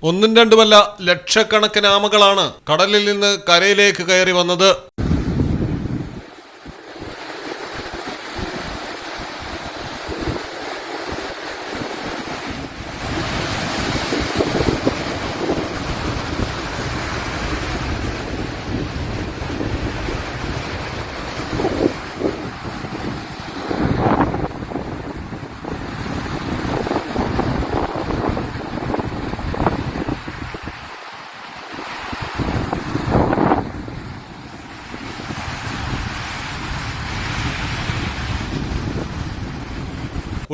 ഒന്നും രണ്ടുമല്ല ലക്ഷക്കണക്കിന് ആമകളാണ് കടലിൽ നിന്ന് കരയിലേക്ക് കയറി വന്നത്.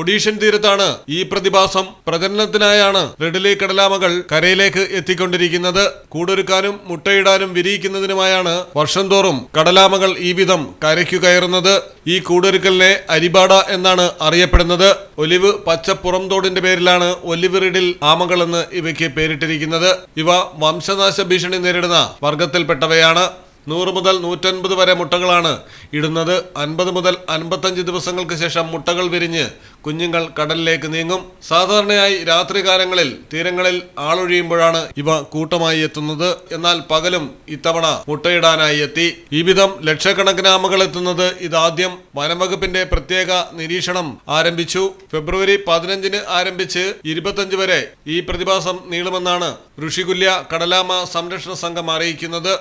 ഒഡീഷൻ തീരത്താണ് ഈ പ്രതിഭാസം. പ്രജനനത്തിനായാണ് റെഡ്ലി കടലാമകൾ കരയിലേക്ക് എത്തിക്കൊണ്ടിരിക്കുന്നത്. കൂടൊരുക്കാനും മുട്ടയിടാനും വിരിയിക്കുന്നതിനുമായാണ് വർഷം തോറും കടലാമകൾ ഈ വിധം കരയ്ക്കു കയറുന്നത്. ഈ കൂടൊരുക്കലിനെ അരിബാഡ എന്നാണ് അറിയപ്പെടുന്നത്. ഒലിവ് പച്ച പുറംതോടിന്റെ പേരിലാണ് ഒലിവ് റിഡിൽ ആമകൾ എന്ന് ഇവയ്ക്ക് പേരിട്ടിരിക്കുന്നത്. ഇവ വംശനാശ ഭീഷണി നേരിടുന്ന വർഗത്തിൽപ്പെട്ടവയാണ്. 100 മുതൽ 150 വരെ മുട്ടകളാണ് ഇടുന്നത്. 50 മുതൽ 55 ദിവസങ്ങൾക്ക് ശേഷം മുട്ടകൾ വിരിഞ്ഞ് കുഞ്ഞുങ്ങൾ കടലിലേക്ക് നീങ്ങും. സാധാരണയായി രാത്രികാലങ്ങളിൽ തീരങ്ങളിൽ ആളൊഴിയുമ്പോഴാണ് ഇവ കൂട്ടമായി എത്തുന്നത്. എന്നാൽ പകലും ഇത്തവണ മുട്ടയിടാനായി എത്തി. ഈ വിധം ലക്ഷക്കണക്കിന് ആമകൾ എത്തുന്നത് ഇതാദ്യം. വനംവകുപ്പിന്റെ പ്രത്യേക നിരീക്ഷണം ആരംഭിച്ചു. ഫെബ്രുവരി 15 ആരംഭിച്ച് 25 വരെ ഈ പ്രതിഭാസം നീളുമെന്നാണ് ഋഷികുല്യ കടലാമ സംരക്ഷണ സംഘം അറിയിക്കുന്നത്.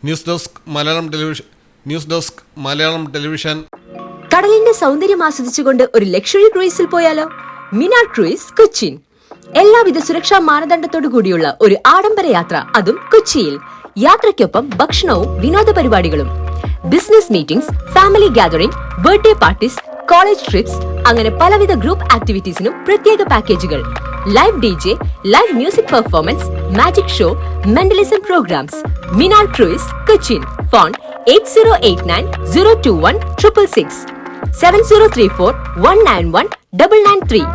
News desk Malayalam television. കടലിന്റെ സൗന്ദര്യം ആസ്വദിച്ചുകൊണ്ട് ഒരു ലക്ഷറി ക്രൂയിസിൽ പോയാലോ? മിനാർ ക്രൂയിസ് കൊച്ചിൻ. എല്ലാവിധ സുരക്ഷാ മാനദണ്ഡത്തോടു കൂടിയുള്ള ഒരു ആഡംബര യാത്ര, അതും കൊച്ചിയിൽ. യാത്രയ്ക്കൊപ്പം ഭക്ഷണവും വിനോദ പരിപാടികളും, business meetings, family gathering, birthday parties, college trips, അങ്ങനെ പലവിധ ഗ്രൂപ്പ് ആക്ടിവിറ്റീസിനും പ്രത്യേക പാക്കേജുകൾ. Live DJ, live music performance, magic show, mentalism programmes. Minar cruise Cochin. Phone 8089 021 666 7034 191 993.